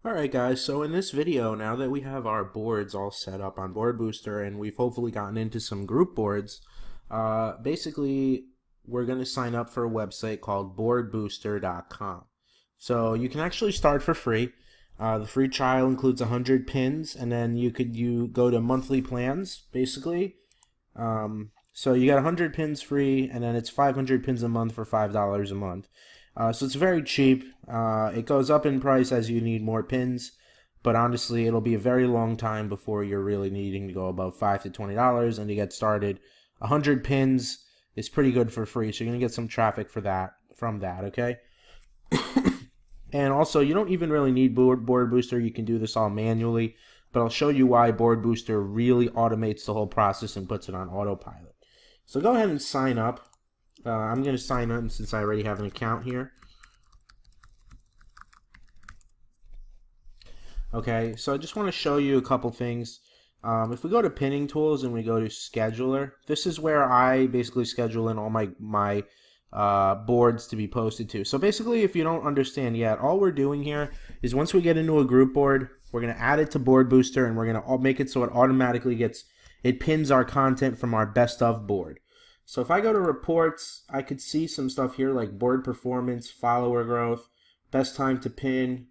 Alright guys, so in this video, now that we have our boards all set up on Board Booster and we've hopefully gotten into some group boards, basically we're going to sign up for a website called boardbooster.com. So you can actually start for free. The free trial includes 100 pins, and then you go to monthly plans basically. So you got 100 pins free, and then it's 500 pins a month for $5 a month. So it's very cheap. It goes up in price as you need more pins, but honestly, it'll be a very long time before you're really needing to go above $5 to $20 and to get started. 100 pins is pretty good for free, so you're gonna get some traffic for that from that. Okay. And also, you don't even really need Board Booster. You can do this all manually, but I'll show you why Board Booster really automates the whole process and puts it on autopilot. So go ahead and sign up. I'm going to sign in since I already have an account here. Okay, so I just want to show you a couple things. If we go to pinning tools and we go to scheduler, this is where I basically schedule in all my boards to be posted to. So basically, if you don't understand yet, all we're doing here is once we get into a group board, we're going to add it to Board Booster and we're going to make it so it automatically it pins our content from our best of board. So if I go to reports, I could see some stuff here like board performance, follower growth, best time to pin,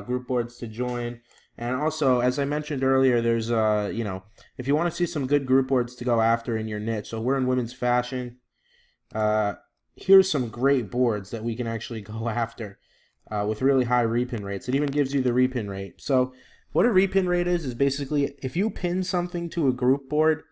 group boards to join. And also, as I mentioned earlier, there's, if you want to see some good group boards to go after in your niche. So we're in women's fashion. Here's some great boards that we can actually go after with really high repin rates. It even gives you the repin rate. So what a repin rate is basically if you pin something to a group board,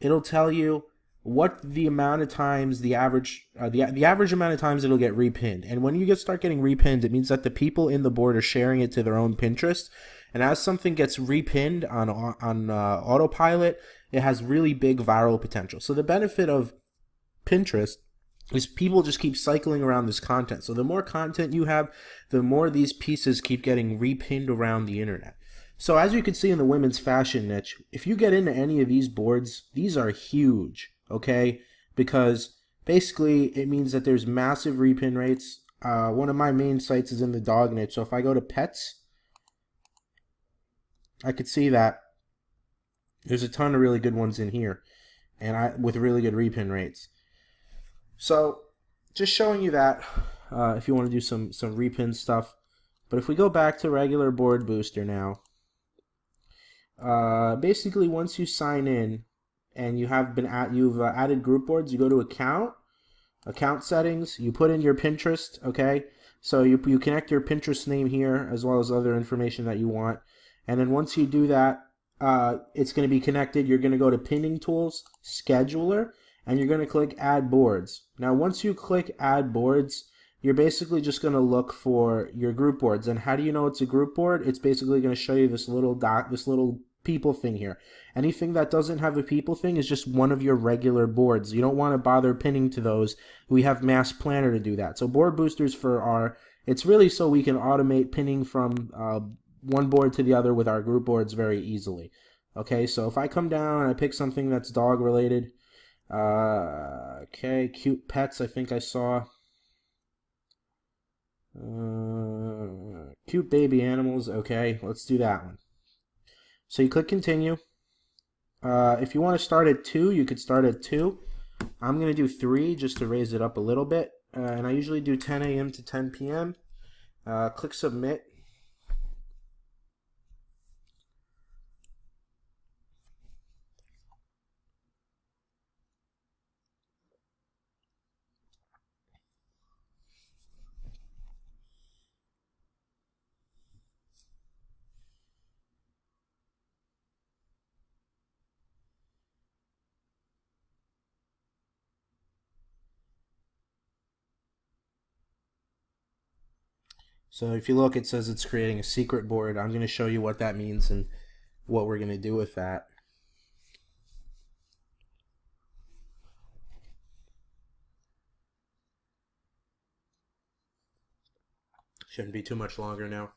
it'll tell you what the amount of times the average amount of times it'll get repinned. And when you start getting repinned, it means that the people in the board are sharing it to their own Pinterest. And as something gets repinned on autopilot, it has really big viral potential. So the benefit of Pinterest is people just keep cycling around this content. So the more content you have, the more these pieces keep getting repinned around the internet. So as you can see in the women's fashion niche, if you get into any of these boards, these are huge. Okay, because basically it means that there's massive repin rates. One of my main sites is in the dog niche, so if I go to pets, I could see that there's a ton of really good ones in here, and with really good repin rates. So just showing you that if you want to do some repin stuff. But if we go back to regular Board Booster now, basically once you sign in, and you've added group boards, you go to account settings, you put in your Pinterest, okay? So you connect your Pinterest name here as well as other information that you want. And then once you do that, it's going to be connected. You're going to go to pinning tools, scheduler, and you're going to click add boards. Now once you click add boards, you're basically just going to look for your group boards. And how do you know it's a group board? It's basically going to show you this little people thing here. Anything that doesn't have a people thing is just one of your regular boards. You don't want to bother pinning to those. We have Mass Planner to do that. So Board Boosters it's really so we can automate pinning from one board to the other with our group boards very easily. Okay, so if I come down and I pick something that's dog related, okay, cute pets, I think I saw. Cute baby animals, okay, let's do that one. So you click continue. If you want to start at 2, you could start at 2. I'm going to do 3 just to raise it up a little bit. And I usually do 10 a.m. to 10 p.m. Click submit. So if you look, it says it's creating a secret board. I'm going to show you what that means and what we're going to do with that. Shouldn't be too much longer now.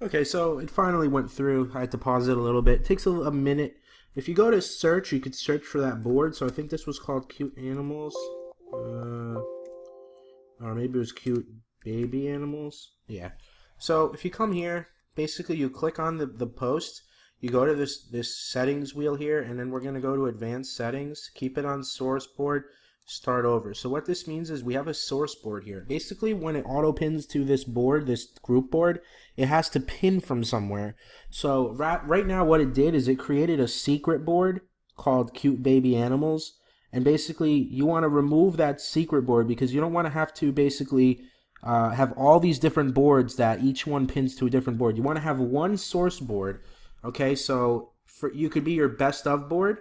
Okay, so it finally went through. I had to pause it a little bit. It takes a minute. If you go to search, you could search for that board. So I think this was called Cute Animals. Or maybe it was Cute Baby Animals. Yeah. So if you come here, basically you click on the post. You go to this settings wheel here, and then we're going to go to advanced settings. Keep it on source board. Start over. So what this means is we have a source board here. Basically, when it auto pins to this board, this group board, it has to pin from somewhere. So right now what it did is it created a secret board called Cute Baby Animals. And basically you want to remove that secret board because you don't want to have to basically have all these different boards that each one pins to a different board. You want to have one source board. Okay, so you could be your best of board.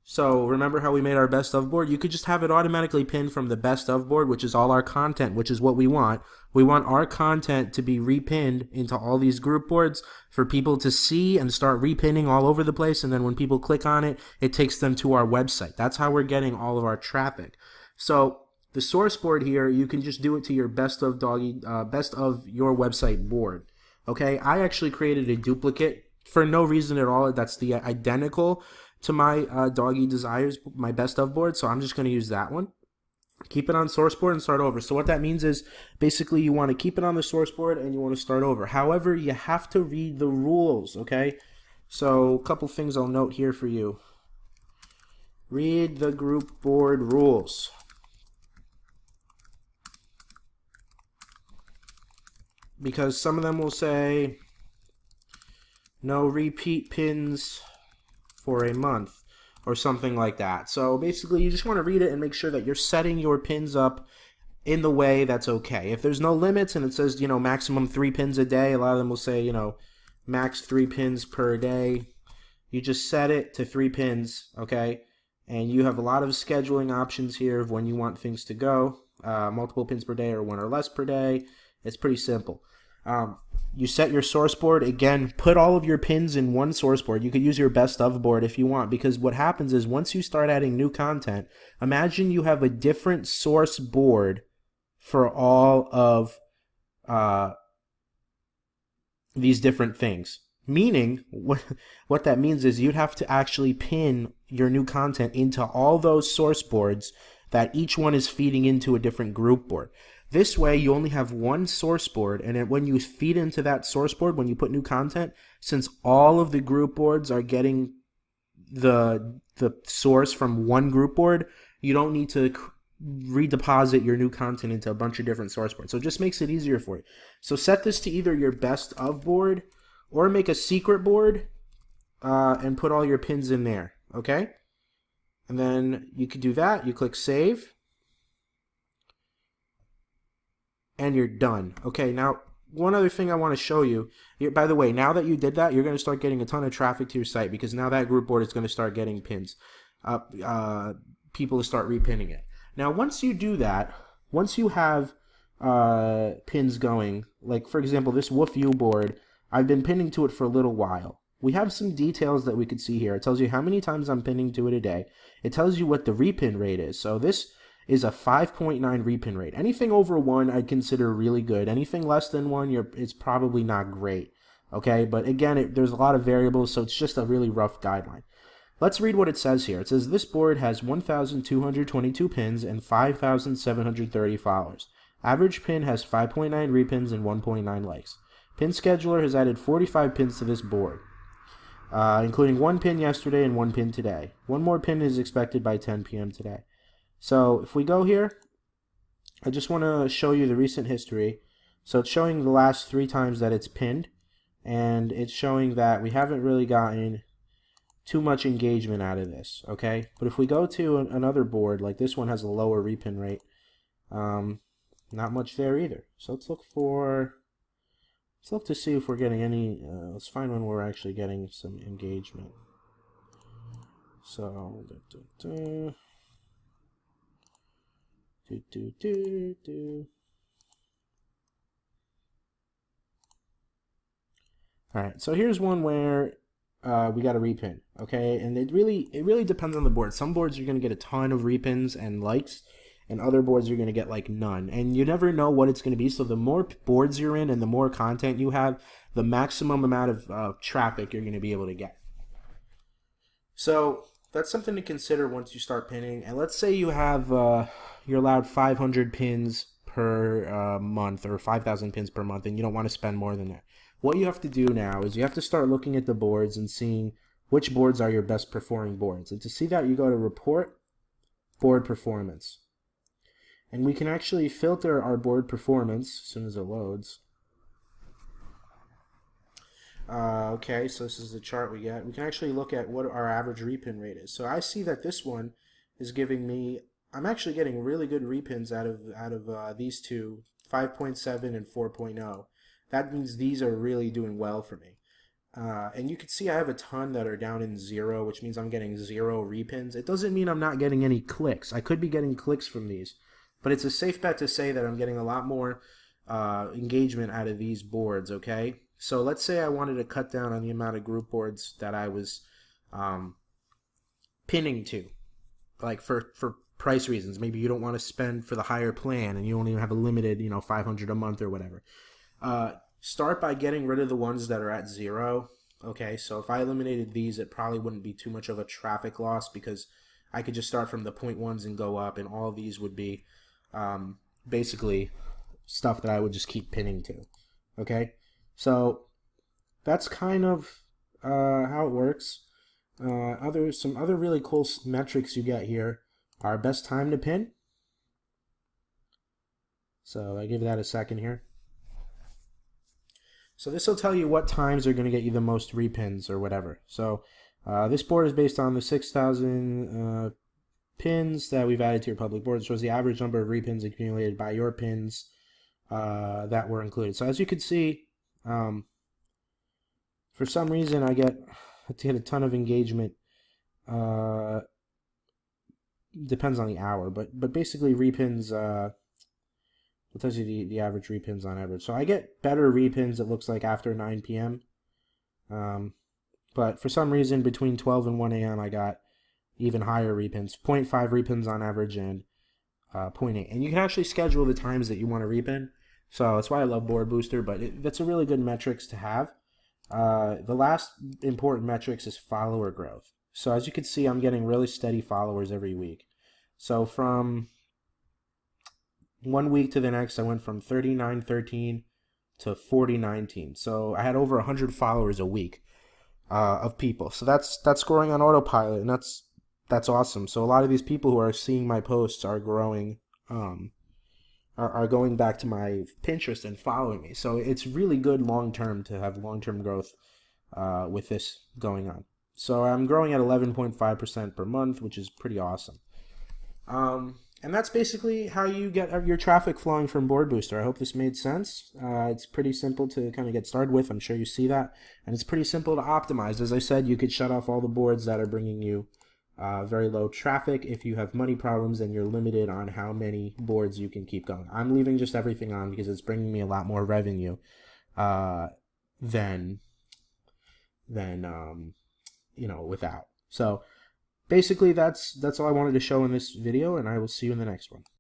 So remember how we made our best of board? You could just have it automatically pinned from the best of board, which is all our content, which is what we want. We want our content to be repinned into all these group boards for people to see and start repinning all over the place. And then when people click on it, it takes them to our website. That's how we're getting all of our traffic. So the source board here, you can just do it to your best of your website board. Okay, I actually created a duplicate for no reason at all. That's the identical to my Doggy Desires, my best of board, so I'm just going to use that one. Keep it on source board and start over. So what that means is basically you want to keep it on the source board and you want to start over. However, you have to read the rules, okay? So a couple things I'll note here for you. Read the group board rules. Because some of them will say no repeat pins for a month or something like that. So basically you just want to read it and make sure that you're setting your pins up in the way that's okay. If there's no limits and it says, you know, maximum 3 pins a day, a lot of them will say, you know, max 3 pins per day. You just set it to 3 pins, okay? And you have a lot of scheduling options here of when you want things to go. Multiple pins per day or 1 or less per day. It's pretty simple. You set your source board. Again, put all of your pins in one source board. You could use your best of board if you want, because what happens is once you start adding new content, imagine you have a different source board for all of these different things. Meaning, what that means is you'd have to actually pin your new content into all those source boards that each one is feeding into a different group board. This way, you only have one source board, and when you feed into that source board, when you put new content, since all of the group boards are getting the source from one group board, you don't need to redeposit your new content into a bunch of different source boards. So it just makes it easier for you. So set this to either your best of board or make a secret board and put all your pins in there, okay? And then you could do that. You click save. And you're done. Okay, now one other thing I want to show you. By the way, now that you did that, you're going to start getting a ton of traffic to your site because now that group board is going to start getting pins. People to start repinning it. Now, once you do that, once you have pins going, like for example, this Woof You board, I've been pinning to it for a little while. We have some details that we could see here. It tells you how many times I'm pinning to it a day. It tells you what the repin rate is. So this is a 5.9 repin rate. Anything over 1 I'd consider really good. Anything less than 1, it's probably not great. Okay, but again, there's a lot of variables, so it's just a really rough guideline. Let's read what it says here. It says this board has 1,222 pins and 5,730 followers. Average pin has 5.9 repins and 1.9 likes. Pin Scheduler has added 45 pins to this board, including 1 pin yesterday and 1 pin today. 1 more pin is expected by 10 p.m. today. So if we go here, I just want to show you the recent history. So it's showing the last 3 times that it's pinned, and it's showing that we haven't really gotten too much engagement out of this, okay? But if we go to another board, like this one has a lower repin rate, not much there either. So let's look to see if we're getting any, let's find one where we're actually getting some engagement. So, Alright, so here's one where we got a repin, okay? And it really depends on the board. Some boards you're going to get a ton of repins and likes, and other boards you're going to get like none. And you never know what it's going to be. So the more boards you're in and the more content you have, the maximum amount of traffic you're going to be able to get. So that's something to consider once you start pinning. And let's say you have you're allowed 500 pins per month, or 5,000 pins per month, and you don't want to spend more than that. What you have to do now is you have to start looking at the boards and seeing which boards are your best performing boards. And to see that, you go to Report, Board Performance. And we can actually filter our board performance as soon as it loads. Okay, so this is the chart we get. We can actually look at what our average repin rate is. So I see that this one is giving me, I'm actually getting really good repins out of these two, 5.7 and 4.0. That means these are really doing well for me. And you can see I have a ton that are down in 0, which means I'm getting 0 repins. It doesn't mean I'm not getting any clicks. I could be getting clicks from these, but it's a safe bet to say that I'm getting a lot more engagement out of these boards, okay? So let's say I wanted to cut down on the amount of group boards that I was pinning to, like for price reasons. Maybe you don't want to spend for the higher plan and you only have a limited, 500 a month or whatever. Start by getting rid of the ones that are at 0. Okay, so if I eliminated these, it probably wouldn't be too much of a traffic loss because I could just start from the 0.1s and go up, and all of these would be basically stuff that I would just keep pinning to. Okay, so that's kind of how it works. Some other really cool metrics you get here are best time to pin. So I give that a second here. So this will tell you what times are going to get you the most repins or whatever. So this board is based on the 6,000 pins that we've added to your public board. It shows the average number of repins accumulated by your pins that were included. So as you can see, for some reason I get a ton of engagement. Depends on the hour, but basically repins. It tells you the average repins on average. So I get better repins, it looks like, after 9 p.m. But for some reason, between 12 and 1 a.m., I got even higher repins, 0.5 repins on average and 0.8. And you can actually schedule the times that you want to repin. So that's why I love Board Booster, but that's a really good metrics to have. The last important metrics is follower growth. So as you can see, I'm getting really steady followers every week. So from 1 week to the next, I went from 3913 to 4019. So I had over 100 followers a week of people. So that's growing on autopilot, and that's awesome. So a lot of these people who are seeing my posts are growing, are going back to my Pinterest and following me. So it's really good long term to have long term growth with this going on. So I'm growing at 11.5% per month, which is pretty awesome. And that's basically how you get your traffic flowing from Board Booster. I hope this made sense. It's pretty simple to kind of get started with. I'm sure you see that. And it's pretty simple to optimize. As I said, you could shut off all the boards that are bringing you very low traffic. If you have money problems, then you're limited on how many boards you can keep going. I'm leaving just everything on because it's bringing me a lot more revenue than without. So basically, that's all I wanted to show in this video, and I will see you in the next one.